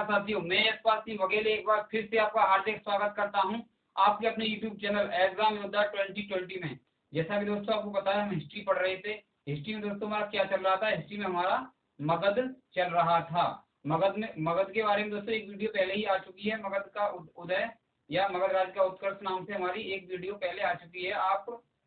नमस्कार साथियों, मैं यशपाल सिंह वघेल एक बार फिर से आपका हार्दिक स्वागत करता हूं आपके अपने YouTube चैनल एग्जाम योद्धा 2020 में। जैसा कि दोस्तों आपको पता है हम हिस्ट्री पढ़ रहे थे। हिस्ट्री में दोस्तों हमारा क्या चल रहा था, हिस्ट्री में हमारा मगध चल रहा था। मगध के बारे में दोस्तों एक वीडियो पहले ही आ चुकी है। मगध का उदय या मगध राज्य का उत्कर्ष नाम से हमारी एक वीडियो पहले आ चुकी है। आप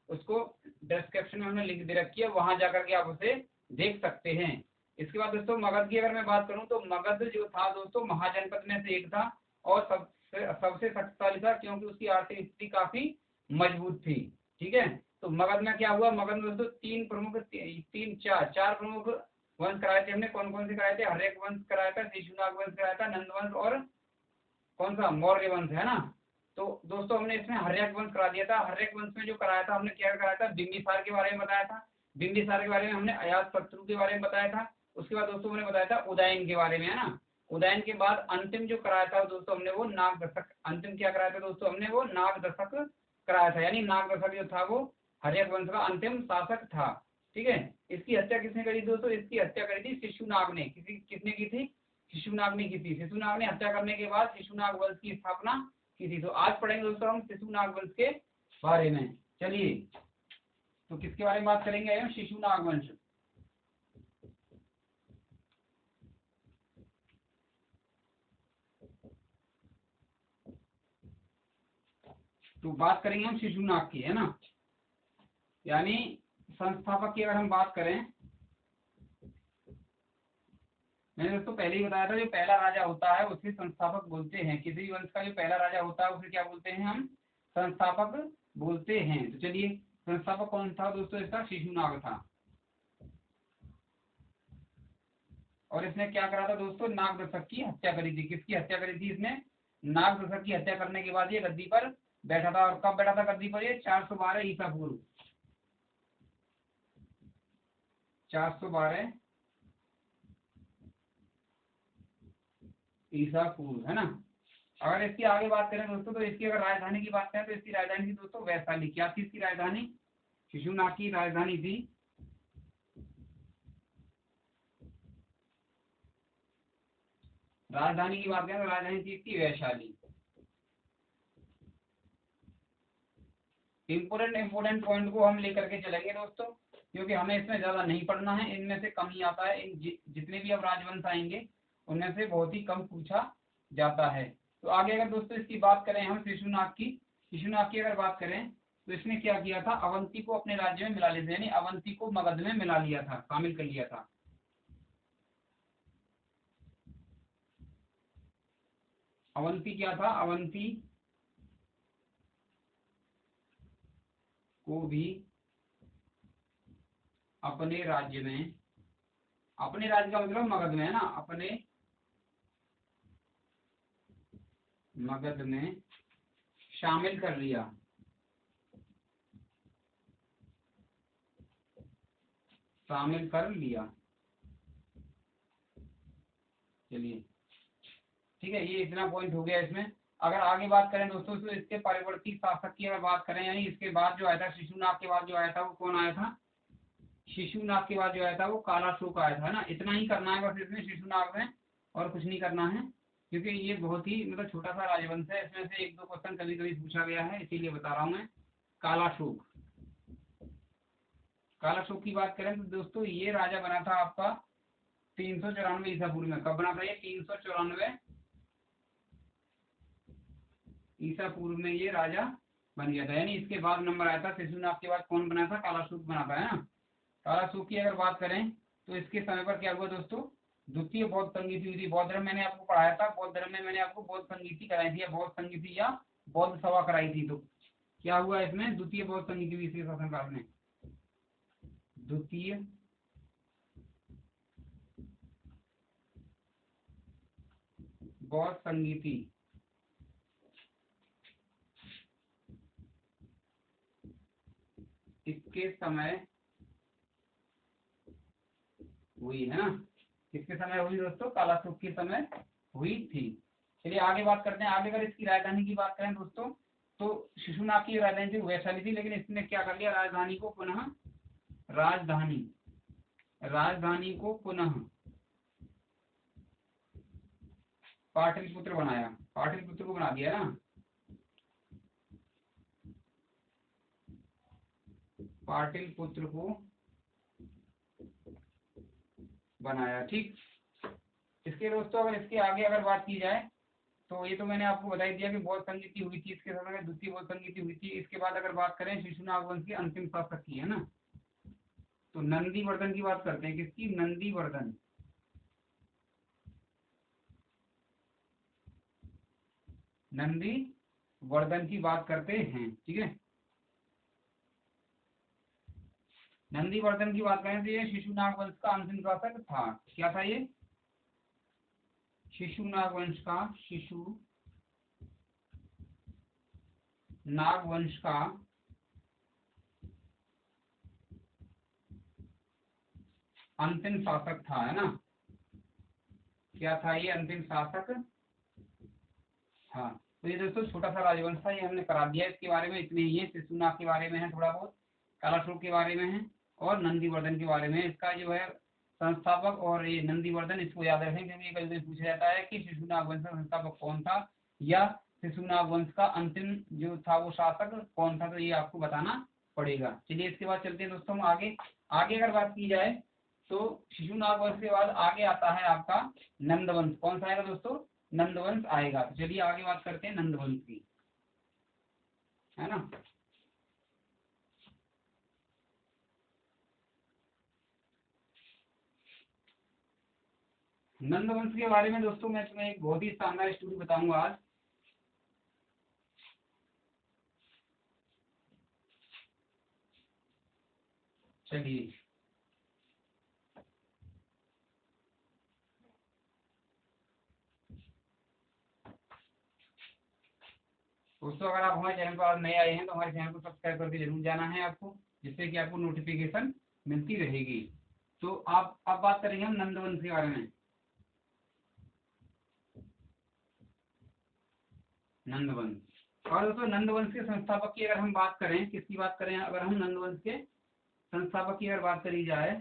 उसको डिस्क्रिप्शन में हमने लिंक दे रखी है, वहां जाकर के आप उसे देख सकते हैं। इसके बाद दोस्तों मगध की अगर मैं बात करूं तो मगध जो था दोस्तों महाजनपद में से एक था और सबसे शक्तिशाली था, क्योंकि उसकी आर्थिक स्थिति काफी मजबूत थी। ठीक है, तो मगध में क्या हुआ, मगध में दोस्तों चार प्रमुख वंश कराए थे हमने। कौन कौन से कराए थे? हर्यक वंश कराया था, शिशुनाग वंश कराया था, नंद वंश और कौन सा मौर्य वंश, है ना। तो दोस्तों हमने इसमें हर्यक वंश करा दिया था। हर्यक वंश में जो कराया था हमने क्या कराया था, बिंबिसार के बारे में बताया था। बिंबिसार के बारे में हमने अजातशत्रु के बारे में बताया था। उसके बाद दोस्तों मैंने बताया था उदयन के बारे में, है ना। उदयन के बाद अंतिम जो कराया था दोस्तों हमने वो नाग दशक, अंतिम क्या कराया था दोस्तों हमने वो नाग दशक कराया था। यानी नाग दशक जो था वो हर्यक वंश का अंतिम शासक था। ठीक है, इसकी हत्या किसने करी दोस्तों? इसकी हत्या करी थी शिशुनाग ने। किसने की थी? शिशुनाग ने की थी। शिशुनाग ने हत्या करने के बाद शिशुनाग वंश की स्थापना की थी। तो आज पढ़ेंगे दोस्तों हम शिशुनाग वंश के बारे में। चलिए, तो किसके बारे में बात करेंगे? शिशुनाग वंश। तो बात करेंगे हम शिशुनाग की, है ना। यानी संस्थापक की अगर हम बात करें, मैंने दोस्तों पहले ही बताया था जो पहला राजा होता है उसे संस्थापक बोलते हैं। किसी भी वंश का जो पहला राजा होता है उसे क्या बोलते हैं? हम संस्थापक बोलते हैं। तो चलिए, संस्थापक कौन था दोस्तों? इसका शिशुनाग था। और इसने क्या करा था दोस्तों? नाग दशक की हत्या करी थी। किसकी हत्या करी थी इसने? नाग दशक की हत्या करने के बाद ये गद्दी पर बैठा था। और कब बैठा था गद्दी पर? ये 412 ईसा पूर्व, 412 ईसा पूर्व, है ना। अगर इसकी आगे बात करें दोस्तों तो इसकी अगर राजधानी की बात करें तो इसकी राजधानी थी दोस्तों वैशाली। क्या थी इसकी राजधानी? शिशुनाग की राजधानी थी राजधानी की बात करें तो राजधानी थी इसकी वैशाली। इंपोर्टेंट पॉइंट को हम लेकर के चलेंगे दोस्तों, क्योंकि हमें इसमें ज्यादा नहीं पढ़ना है। इनमें से कम ही आता है। जितने भी अब राजवंश आएंगे उनमें से बहुत ही कम पूछा जाता है। तो आगे अगर दोस्तों इसकी बात करें हम शिशुनाग की अगर बात करें तो इसने क्या किया था? अवंती को अपने राज्य में मिला लिया था। यानी अवंती को मगध में मिला लिया था, शामिल कर लिया था। अवंती क्या था? अवंती को भी अपने राज्य में, अपने राज्य का मतलब मगध में, है ना, अपने मगध में शामिल कर लिया। शामिल कर लिया। चलिए ठीक है, ये इतना पॉइंट हो गया इसमें। अगर आगे बात करें दोस्तों तो इसके परिवर्ती शासक की अगर बात करें, यानी इसके बाद जो आया था, शिशुनाग के बाद जो आया था वो कौन आया था? शिशुनाग के बाद जो आया था वो कालाशोक आया था, है ना। इतना ही करना है बस इसमें शिशुनाग में, और कुछ नहीं करना है, क्योंकि ये बहुत ही मतलब छोटा सा राजवंश है। इसमें से एक दो क्वेश्चन कभी कभी पूछा गया है, इसीलिए बता रहा हूँ मैं। कालाशोक, कालाशोक की बात करें तो दोस्तों ये राजा बना था आपका 394 ईसा पूर्व में। कब बना था ये? 394 ईसा पूर्व में ये राजा बन गया था। यानी इसके बाद नंबर आया था, शिशुनाग के बाद कौन बना था? कालाशोक बना था, है ना। कालाशोक की अगर बात करें तो इसके समय पर क्या हुआ दोस्तों? द्वितीय बौद्ध संगीति हुई थी। बौद्ध धर्म मैंने आपको पढ़ाया था, बौद्ध धर्म में मैंने आपको बौद्ध संगीति कराई थी, या बौद्ध संगीति या बौद्ध सभा कराई थी। तो क्या हुआ इसमें? द्वितीय बौद्ध संगीति हुई इसके शासनकाल में। द्वितीय बौद्ध संगीति इसके समय हुई, है ना। किसके समय हुई दोस्तों? कालाशोक के समय हुई थी। चलिए आगे बात करते हैं। आगे अगर इसकी राजधानी की बात करें दोस्तों तो शिशुनाग की राजधानी थी वैशाली थी, लेकिन इसने क्या कर लिया? राजधानी को पुनः राजधानी को पुनः पाटलिपुत्र बनाया, पाटलिपुत्र को बना दिया ना, पाटलिपुत्र को बनाया। ठीक, इसके दोस्तों अगर इसके आगे अगर बात की जाए तो ये तो मैंने आपको बता ही दिया कि बौद्ध संगीति हुई थी इसके समय में, द्वितीय बौद्ध संगीति हुई थी। इसके बाद अगर बात करें शिशुनाग वंश की अंतिम शासक की, है ना, तो नंदीवर्धन की बात करते हैं। किसकी? नंदीवर्धन। नंदीवर्धन की बात करते हैं। ठीक है, नंदीवर्धन की बात करें तो ये शिशुनाग वंश का अंतिम शासक था। क्या था ये? शिशुनाग वंश का, शिशुनाग वंश का अंतिम शासक था, है ना। क्या था ये? अंतिम शासक था। तो ये दोस्तों छोटा सा राजवंश था, ये हमने करा दिया इसके बारे में, इतने ही है। शिशुनाग के बारे में है थोड़ा बहुत, कालाशोक के बारे में है और नंदीवर्धन के बारे में। इसका जो है संस्थापक और ये नंदीवर्धन, इसको याद रखें क्योंकि कभी कभी पूछा जाता है कि शिशुनाग वंश का संस्थापक कौन था या शिशुनाग वंश का अंतिम जो था वो शासक कौन था, तो ये आपको बताना पड़ेगा। चलिए इसके बाद चलते हैं दोस्तों हम आगे। आगे अगर बात की जाए तो शिशुनाग वंश के बाद आगे आता है आपका नंदवंश। कौन सा आएगा दोस्तों? नंदवंश आएगा। तो चलिए आगे बात करते हैं नंदवंश की, है ना। नंदवंश के बारे में दोस्तों मैं तुम्हें एक बहुत ही शानदार स्टोरी बताऊंगा आज। चलिए दोस्तों, अगर आप हमारे चैनल पर आज नए आए हैं तो हमारे चैनल को सब्सक्राइब करके जरूर जाना है आपको, जिससे कि आपको नोटिफिकेशन मिलती रहेगी। तो आप अब बात करेंगे हम नंदवंश के बारे में। नंदवंश, और दोस्तों नंदवंश के संस्थापक की अगर हम बात करें, किसकी बात करें अगर हम नंदवंश के संस्थापक की अगर बात करी जाए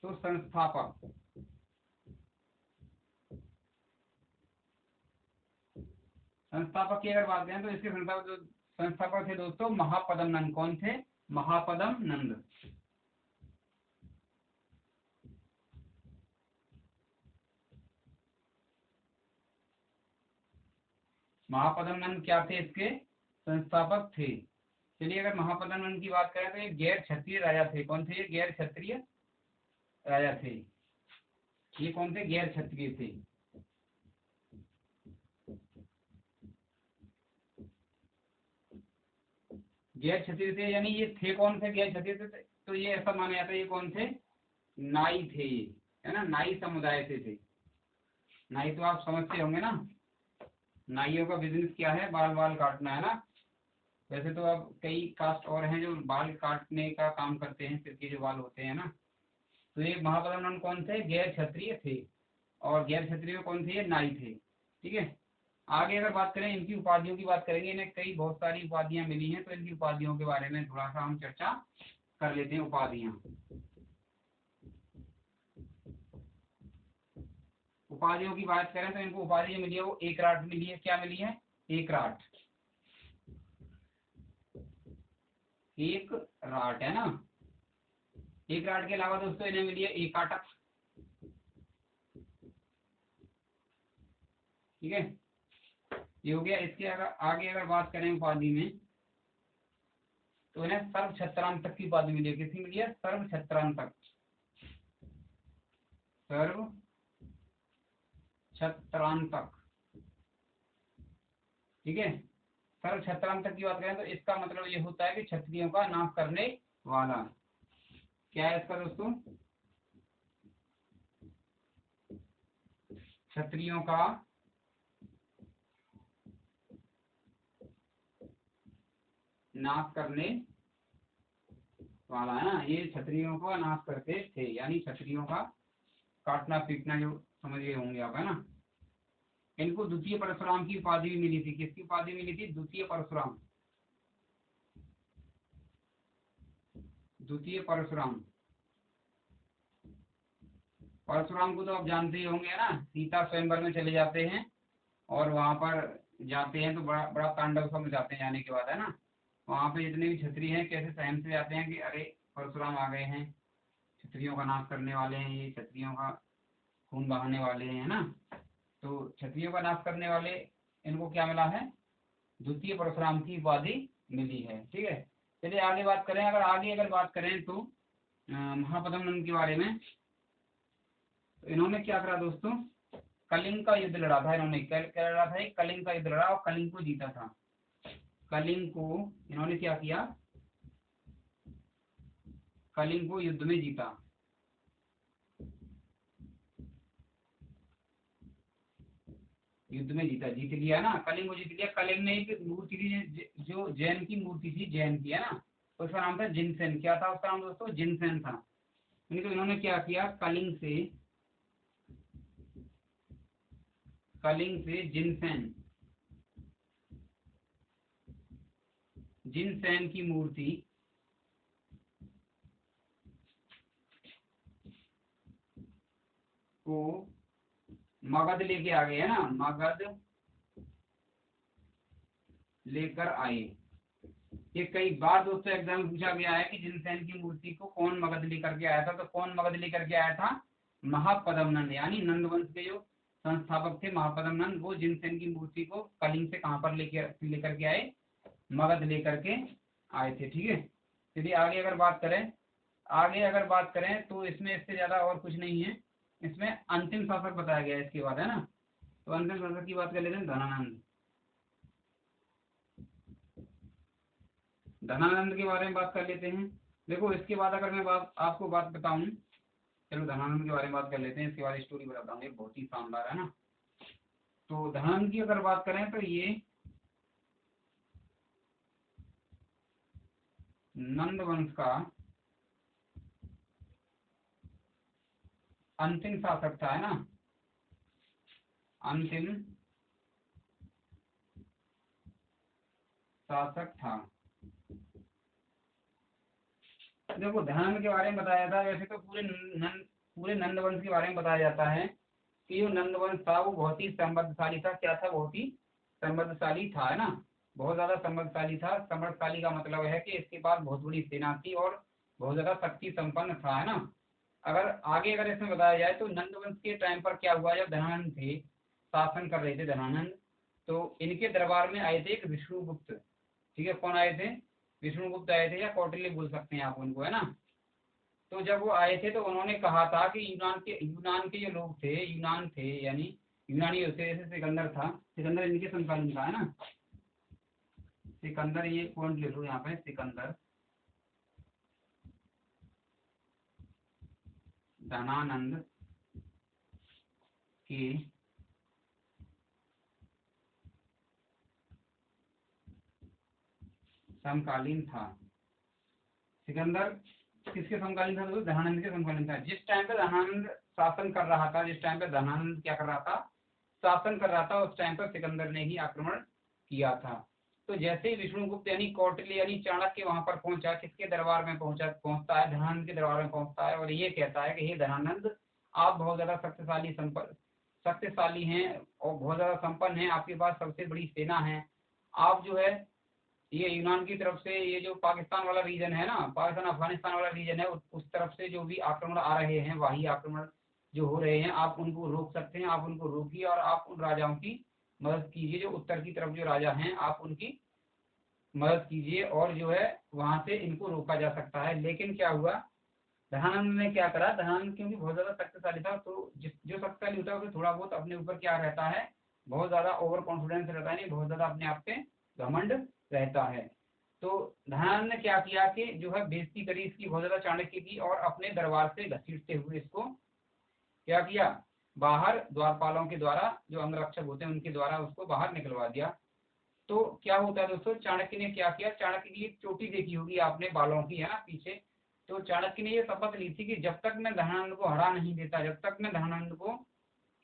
तो संस्थापक, संस्थापक की अगर बात करें तो इसके संस्थापक थे दोस्तों महापदम नंद। कौन थे? महापदम नंद। महापदम नंद क्या थे? इसके संस्थापक थे। चलिए अगर महापदम नंद की बात करें तो ये गैर क्षत्रिय राजा थे। कौन थे ये? गैर क्षत्रिय राजा थे। ये कौन थे? गैर क्षत्रिय थे। गैर क्षत्रिय थे यानी ये थे कौन थे? गैर क्षत्रिय थे तो ये ऐसा माना जाता है ये कौन थे? नाई थे ये, है ना, नाई समुदाय से थे। नाई तो आप समझते होंगे ना, नाइयों का बिजनेस क्या है? बाल बाल काटना, है ना। वैसे तो अब कई कास्ट और हैं जो बाल काटने का काम करते हैं, सिर के जो बाल होते हैं ना। तो ये महापद्म नंद कौन थे? गैर क्षत्रिय थे। और गैर क्षत्रिय में कौन थे? ये नाई थे। ठीक है, आगे अगर बात करें इनकी उपाधियों की बात करेंगे। इन्हें कई बहुत सारी उपाधियां मिली हैं, तो इनकी उपाधियों के बारे में थोड़ा सा हम चर्चा कर लेते हैं। उपाधियां, उपाधियों की बात करें तो इनको उपाधि जो मिली है वो एक राट मिली है। क्या मिली है? एक राट, एक राट, है ना। एक राट के अलावा दोस्तों इन्हें मिली है एकाटक। ठीक है, ये हो गया। इसके अगर आगे अगर बात करें उपाधि में तो इन्हें सर्व छत्रांतक की उपाधि मिली है। किसकी मिली है? सर्व छत्रांतक, सर्व छत्रांतक। ठीक है, सर्व छत्रांतक की बात करें तो इसका मतलब ये होता है कि क्षत्रियों का नाश करने वाला। क्या है इसका दोस्तों? क्षत्रियों का नाश करने वाला, है ना। ये क्षत्रियों का नाश करते थे, यानी क्षत्रियों का काटना पीटना, जो समझ गए होंगे आप, है ना। इनको द्वितीय परशुराम की उपाधि भी मिली थी। किसकी उपाधि मिली थी? द्वितीय परशुराम, द्वितीय परशुराम। परशुराम को तो आप जानते ही होंगे है ना, सीता स्वयंवर में चले जाते हैं और वहां पर जाते हैं तो बड़ा बड़ा तांडव सा मचाते हैं जाने के बाद, है ना। वहां पे जितने भी क्षत्रिय हैं कैसे सहम से जाते हैं कि अरे परशुराम आ गए हैं, क्षत्रियों का नाश करने वाले हैं, ये क्षत्रियों का खून बहाने वाले हैं, है ना। तो क्षत्रियों का नाश करने वाले इनको क्या मिला है, द्वितीय परशुराम की उपाधि मिली है, ठीक है। चलिए आगे बात करें, अगर बात करें तो महापद्म नंद के बारे में। तो इन्होंने क्या करा दोस्तों, कलिंग का युद्ध लड़ा था इन्होंने, क्या क्या लड़ा था, कलिंग का युद्ध लड़ा और कलिंग को जीता था। कलिंग को इन्होंने क्या किया, कलिंग को युद्ध में जीता। युद्ध में जीता, जीत लिया ना, कलिंग को जीत लिया। कलिंग ने एक मूर्ति थी जो जैन की मूर्ति थी, जैन की, है ना। उसका नाम था जिनसेन। क्या था उसका नाम दोस्तों, जिनसेन था। तो इन्होंने क्या किया, कलिंग से जिनसेन, जिनसेन की मूर्ति को मगध लेके आ गए, है ना, मगध लेकर आए। ये कई बार दोस्तों एग्जाम में पूछा गया है कि जिनसेन की मूर्ति को कौन मगध लेकर के आया था। तो कौन मगध लेकर के आया था, महापद्म यानी नंद वंश के जो संस्थापक थे महापद्म नंद, वो जिनसेन की मूर्ति को कलिंग से कहां पर लेकर के आए, मगध लेकर के आए थे, ठीक है। चलिए आगे अगर बात करें तो इसमें इससे ज्यादा और कुछ नहीं है। इसमें अंतिम शासक बताया गया है इसके बाद, है ना। तो अंतिम शासक की बात कर लेते हैं, धनानंद। धनानंद के बारे में बात कर लेते हैं। देखो इसके बाद अगर मैं आपको बात बताऊं, चलो धनानंद के बारे में बात कर लेते हैं, इसके बाद स्टोरी बताता हूँ, ये बहुत ही शानदार है ना। तो धनानंद की अगर बात करें तो ये नंद वंश का अंतिम शासक था, है ना, अंतिम शासक था। देखो धनानंद के बारे में बताया था, वैसे तो पूरे नंद वंश के बारे में बताया जाता है कि जो नंद वंश था वो बहुत ही समृद्धशाली था। क्या था, बहुत ही समृद्धशाली था, है ना, बहुत ज्यादा समृद्धशाली था। समृद्धशाली का मतलब है कि इसके पास बहुत बड़ी सेना थी और बहुत ज्यादा शक्ति संपन्न था, है ना। अगर इसमें बताया जाए तो नंद वंश के टाइम पर क्या हुआ, जब धनानंद थे, शासन कर रहे थे धनानंद, तो इनके दरबार में आए थे एक विष्णुगुप्त, ठीक है। कौन आए थे, विष्णुगुप्त आए थे, या कौटिल्य बोल सकते हैं आप उनको, है ना। तो जब वो आए थे तो उन्होंने कहा था कि यूनान के जो लोग थे, यूनान थे यानी यूनानी होते, जैसे सिकंदर था, सिकंदर इनके समकालीन था, है ना। सिकंदर, ये पॉइंट ले लो यहाँ पे, सिकंदर धनानंद के समकालीन था। सिकंदर किसके समकालीन था, तो धनानंद के समकालीन था। जिस टाइम पे धनानंद शासन कर रहा था, जिस टाइम पे धनानंद क्या कर रहा था, शासन कर रहा था, उस टाइम पर सिकंदर ने ही आक्रमण किया था। तो जैसे ही विष्णुगुप्त यानी कौटिल्य यानी चाणक्य वहां पर पहुंचा, किसके दरबार में पहुंचता है, धनानंद के दरबार में पहुंचता है और ये कहता है कि हे धनानंद, आप बहुत ज्यादा शक्तिशाली हैं और बहुत ज्यादा संपन्न हैं, आपके पास सबसे बड़ी सेना है। आप जो है ये यूनान की तरफ से, ये जो पाकिस्तान वाला रीजन है ना, पाकिस्तान अफगानिस्तान वाला रीजन है, उस तरफ से जो भी आक्रमण आ रहे हैं, वाही आक्रमण जो हो रहे हैं, आप उनको रोक सकते हैं। आप उनको रोकिए और आप उन राजाओं की मदद कीजिए, जो उत्तर की तरफ जो राजा हैं, आप उनकी मदद कीजिए और जो है वहां से इनको रोका जा सकता है। लेकिन क्या हुआ, धनानंद ने क्या करा, धनानंद क्योंकि बहुत ज्यादा शक्तिशाली था, तो जो शक्तिशाली होता है उसे थोड़ा बहुत अपने ऊपर क्या रहता है, बहुत ज्यादा ओवर कॉन्फिडेंस रहता है, नहीं बहुत ज्यादा अपने आप पे घमंड रहता है। तो धनानंद ने क्या किया कि जो है बेइज्जती करी इसकी बहुत ज्यादा, चाणक्य की, और अपने दरबार से घसीटते हुए इसको क्या किया, बाहर द्वारपालों के द्वारा, जो अंगरक्षक होते हैं उनके द्वारा उसको बाहर निकलवा दिया। तो क्या होता है दोस्तों, चाणक्य ने क्या किया, चाणक्य की एक चोटी देखी होगी आपने बालों की, है ना, पीछे। तो चाणक्य ने ये शपथ ली थी कि जब तक मैं धनानंद को हरा नहीं देता, जब तक मैं धनानंद को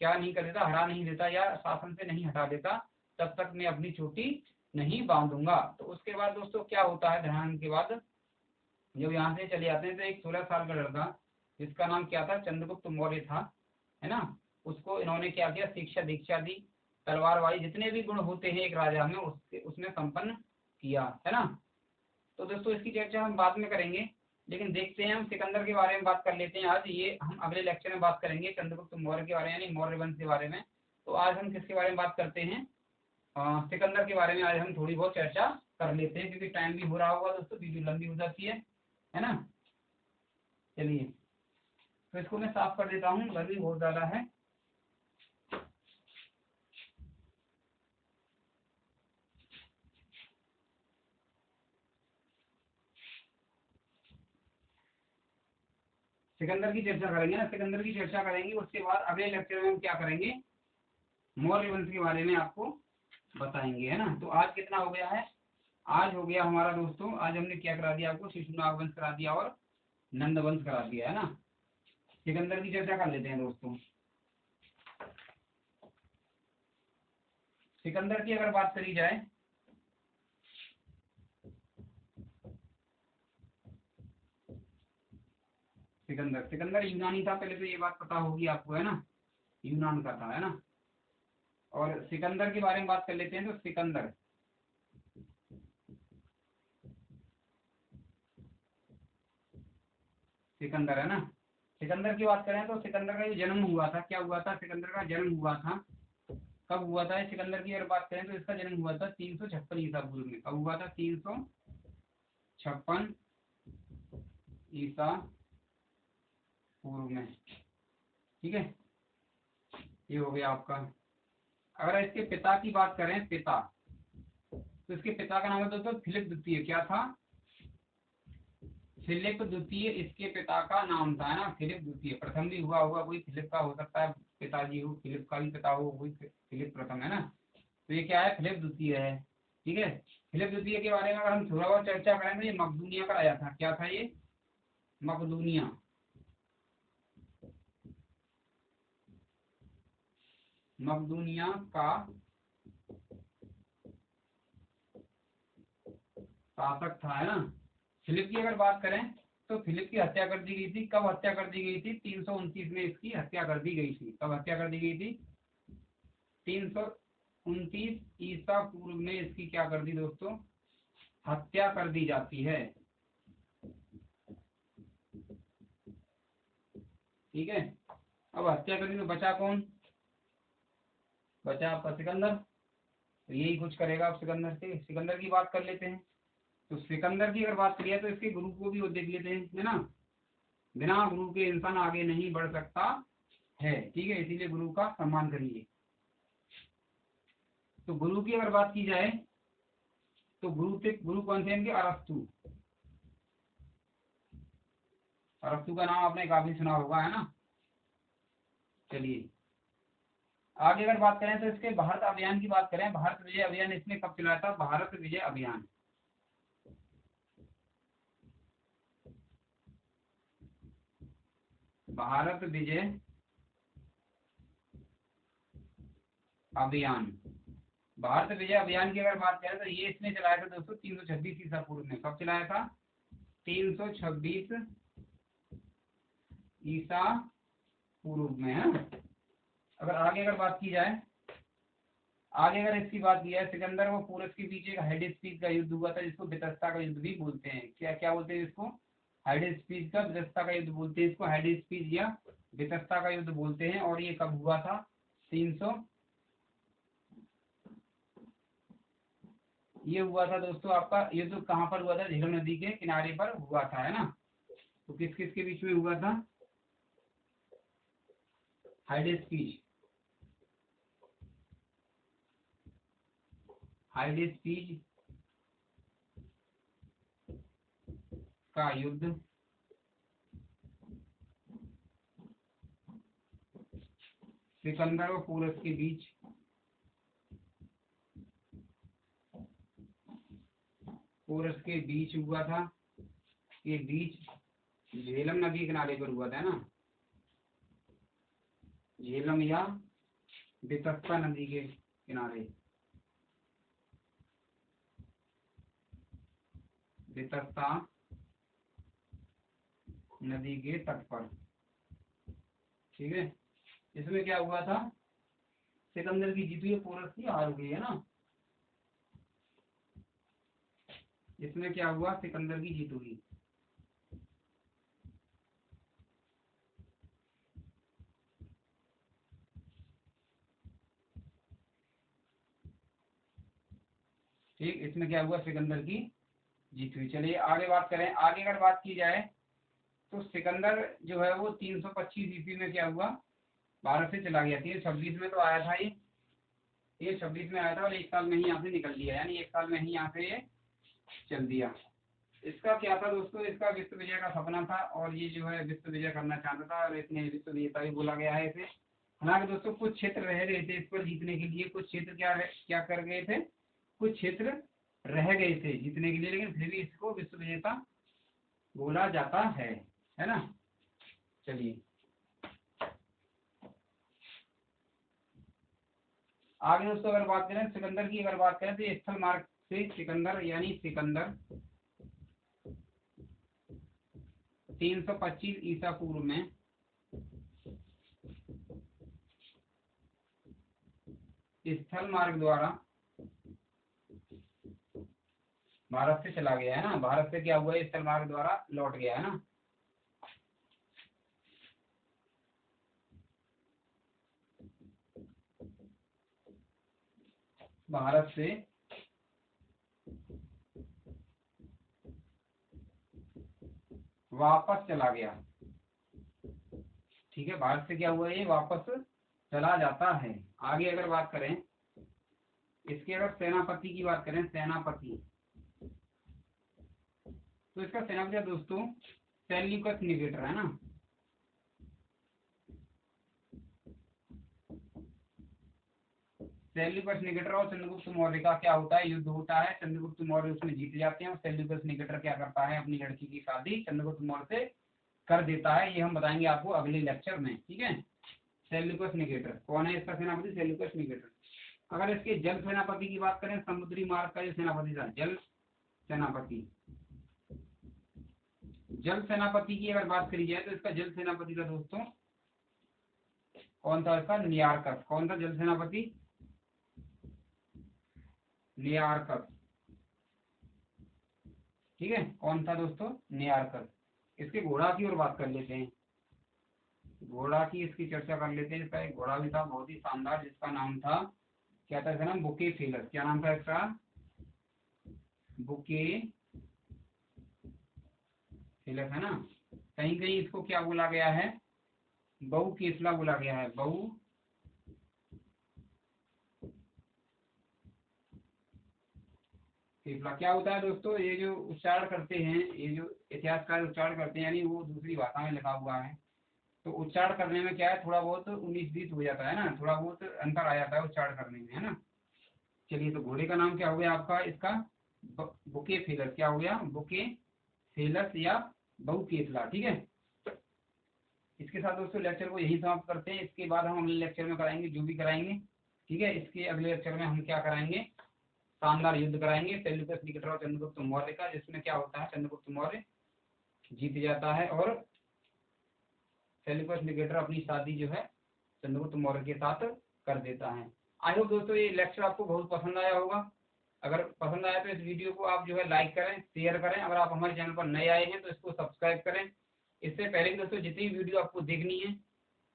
क्या नहीं कर देता, हरा नहीं देता या शासन से नहीं हटा देता, तब तक मैं अपनी चोटी नहीं बांधूंगा। तो उसके बाद दोस्तों क्या होता है, धनानंद के बाद जब यहाँ से चले जाते हैं तो एक 16 साल का लड़का जिसका नाम क्या था, चंद्रगुप्त मौर्य था, है ना। उसको इन्होंने क्या किया, शिक्षा दीक्षा दी, तलवारबाजी जितने भी गुण होते हैं एक राजा में उसमें संपन्न किया, है ना। तो दोस्तों इसकी चर्चा हम बाद में करेंगे, लेकिन देखते हैं हम सिकंदर के बारे में बात कर लेते हैं आज। ये हम अगले लेक्चर में बात करेंगे चंद्रगुप्त मौर्य के बारे में, यानी मौर्य वंश के बारे में। तो आज हम किसके बारे में बात करते हैं, सिकंदर के बारे में आज हम थोड़ी बहुत चर्चा कर लेते हैं, क्योंकि टाइम भी हो रहा होगा दोस्तों, वीडियो लंबी हो जाती है ना। चलिए, तो इसको मैं साफ कर देता हूँ, गर्मी बहुत ज़्यादा है। सिकंदर की चर्चा करेंगे ना, सिकंदर की चर्चा करेंगे, उसके बाद अगले लेक्चर में हम क्या करेंगे, मौर्य वंश के बारे में आपको बताएंगे, है ना। तो आज कितना हो गया है, आज हो गया हमारा दोस्तों, आज हमने क्या करा दिया आपको, शिशुनाग वंश करा दिया और नंद वंश करा दिया, है ना। सिकंदर की चर्चा कर लेते हैं दोस्तों। सिकंदर की अगर बात करी जाए, सिकंदर सिकंदर यूनानी था, पहले तो ये बात पता होगी आपको, है ना, यूनान का था, है ना। और सिकंदर के बारे में बात कर लेते हैं। तो सिकंदर सिकंदर है ना, सिकंदर की बात करें तो सिकंदर का जो जन्म हुआ था, क्या हुआ था, सिकंदर का जन्म हुआ था, कब हुआ था। सिकंदर की अगर बात करें तो इसका जन्म हुआ था 356 ईसा पूर्व में। कब हुआ था, 356 ईसा पूर्व में, ठीक है। ये हो गया आपका। अगर इसके पिता की बात करें, पिता, तो इसके पिता का नाम है दोस्तों फिलिप द्वितीय। क्या था, फिलिप द्वितीय इसके पिता का नाम था, है ना। फिलिप द्वितीय, प्रथम भी हुआ होगा कोई, फिलिप का हो सकता है पिताजी हो, फिलिप का भी पिता हो कोई, फिलिप प्रथम, है ना। तो ये क्या है, फिलिप द्वितीय है, ठीक है। फिलिप द्वितीय के बारे में अगर हम थोड़ा बहुत चर्चा करें तो ये मकदूनिया का आया था। क्या था ये, मकदूनिया, मकदूनिया का शासक था, है ना। फिलिप की अगर बात करें तो फिलिप की हत्या कर दी गई थी। कब हत्या कर दी गई थी, 329 में इसकी हत्या कर दी गई थी। कब हत्या कर दी गई थी, 329 ईसा पूर्व में इसकी क्या कर दी दोस्तों, हत्या कर दी जाती है, ठीक है। अब हत्या कर दी तो बचा कौन, बचा आपका सिकंदर। तो यही कुछ करेगा आप सिकंदर से। सिकंदर की बात कर लेते हैं। तो सिकंदर की अगर बात करिए तो इसके गुरु को भी वो देख लेते हैं, है ना। बिना गुरु के इंसान आगे नहीं बढ़ सकता है, ठीक है, इसीलिए गुरु का सम्मान करिए। तो गुरु की अगर बात की जाए तो गुरु कौन से इनके, अरस्तु। अरस्तु का नाम आपने काफी सुना होगा, है ना। चलिए, आगे अगर बात करें तो इसके भारत अभियान की बात करें, भारत विजय अभियान इसने कब चलाया था, भारत विजय अभियान, भारत विजय अभियान। भारत विजय अभियान की अगर बात करें तो ये इसने चलाया था दोस्तों 326 ईसा पूर्व में। कब चलाया था, 326 ईसा पूर्व में, है। अगर आगे अगर बात की जाए, आगे अगर इसकी बात की जाए, सिकंदर व पोरस के बीच एक हाइडेस्पीस का युद्ध हुआ था, जिसको बितस्ता का युद्ध भी बोलते हैं। क्या क्या बोलते हैं इसको, हाइडेस्पीस का बितस्ता का युद्ध बोलते हैं इसको, हाइडेस्पीस या बितस्ता का युद्ध बोलते हैं। और ये कब हुआ था, 300, ये हुआ था दोस्तों आपका युद्ध कहाँ पर हुआ था, झेलम नदी के किनारे पर हुआ था, है ना। तो किस किस के बीच में हुआ था, हाइडेस्पीस, हाइडेस्पीस का युद्ध सिकंदर और पोरस के बीच, पोरस के बीच हुआ था। ये बीच झेलम नदी के किनारे पर हुआ था, है ना। झेलम या बितस्ता नदी के किनारे, बितस्ता नदी के तट पर, ठीक है। इसमें क्या हुआ था, सिकंदर की जीत हुई, पोरस की हार हुई है ना। इसमें क्या हुआ, सिकंदर की जीत हुई। ठीक, इसमें क्या हुआ, सिकंदर की जीत हुई। चलिए आगे बात करें। आगे अगर बात की जाए तो सिकंदर जो है वो 325 ईस्वी में क्या हुआ, भारत से चला गया। 326 में तो आया था ये, 326 में आया था और एक साल में ही यहाँ से निकल दिया, यानी एक साल में ही यहाँ से ये चल दिया। इसका क्या था दोस्तों, इसका विश्व विजय का सपना था और ये जो है विश्व विजय करना चाहता था और इसने विश्व विजेता भी बोला गया है इसे। हालांकि दोस्तों कुछ क्षेत्र रह गए थे इस पर जीतने के लिए, कुछ क्षेत्र क्या कर गए थे, कुछ क्षेत्र रह गए थे जीतने के लिए, लेकिन फिर भी इसको विश्व विजेता बोला जाता है ना। चलिए आगे दोस्तों अगर बात करें सिकंदर की, अगर बात करें तो स्थल मार्ग से सिकंदर, यानी सिकंदर 325 ईसा पूर्व में स्थल मार्ग द्वारा भारत से चला गया है ना। भारत से क्या हुआ, स्थल मार्ग द्वारा लौट गया है ना। भारत से वापस चला गया। ठीक है, भारत से क्या हुआ, ये वापस चला जाता है। आगे अगर बात करें इसके, अगर सेनापति की बात करें, सेनापति, तो इसका सेनापति दोस्तों सेल्यूकस निकेटर है ना। सेल्यूकस निकेटर और चंद्रगुप्त मौर्य का क्या होता है, युद्ध होता है। चंद्रगुप्त मौर्य उसमें जीत जाते हैं और सेल्यूकस निकेटर क्या करता है, अपनी लड़की की शादी चंद्रगुप्त मौर्य से कर देता है। ये हम बताएंगे आपको अगले लेक्चर में, ठीक है। सेल्यूकस निकेटर कौन है, इसका सेनापति सेल्यूकस निकेटर। अगर इसके जल सेनापति की बात करें, समुद्री मार्ग का जो सेनापति था, जल सेनापति, जल सेनापति की अगर बात करी जाए तो इसका जल सेनापति का दोस्तों कौन था, इसका नियारकस। कौन था जल सेनापति, नियारकस। ठीक है, कौन था दोस्तों, नियारकस। इसके घोड़ा की ओर बात कर लेते हैं, घोड़ा की इसकी चर्चा कर लेते हैं। इसका एक घोड़ा भी था बहुत ही शानदार, जिसका नाम था, क्या था इसका नाम, बुकेफेलस। क्या नाम था इसका, बुकेफेलस है ना। कहीं कहीं इसको क्या बोला गया है, बहु केफला बोला गया है, बहु केफला। क्या होता है दोस्तों, ये जो उच्चारण करते हैं, ये जो इतिहासकार उच्चारण करते हैं, यानी वो दूसरी भाषा में लिखा हुआ है, तो उच्चारण करने में क्या है, थोड़ा बहुत 19-20 हो जाता है ना, थोड़ा बहुत अंतर आ जाता है उच्चारण करने में, है ना। चलिए, तो घोड़े का नाम क्या हो गया आपका, इसका बुके फेलस। क्या हो गया, बुके फेलस या बहु केफला। ठीक है, इसके साथ दोस्तों लेक्चर को यही समाप्त करते हैं। इसके बाद हम अगले लेक्चर में कराएंगे जो भी कराएंगे। ठीक है, इसके अगले लेक्चर में हम क्या कराएंगे, शानदार युद्ध कराएंगे सेल्यूकस निकेटर और चंद्रगुप्त मौर्य का, जिसमें क्या होता है, चंद्रगुप्त मौर्य जीत जाता है और सेल्यूकस निकेटर अपनी शादी जो है चंद्रगुप्त मौर्य के साथ कर देता है। आई होप दोस्तों ये लेक्चर आपको बहुत पसंद आया होगा। अगर पसंद आया तो इस वीडियो को आप जो है लाइक करें, शेयर करें। अगर आप हमारे चैनल पर नए आए हैं तो इसको सब्सक्राइब करें। इससे पहले कि दोस्तों जितनी वीडियो आपको देखनी है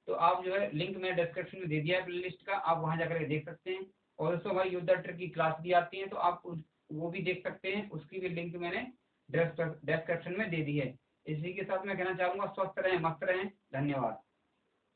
तो आप जो है लिंक मैंने डिस्क्रिप्शन में दे दिया है प्ले लिस्ट का, आप वहाँ जाकर देख सकते हैं। और दोस्तों हमारी योद्धा ट्रिक की क्लास भी आती है, तो आप वो भी देख सकते हैं, उसकी भी लिंक मैंने डिस्क्रिप्शन में दे दी है। इसी के साथ मैं कहना चाहूँगा, स्वस्थ रहें, मस्त रहें, धन्यवाद।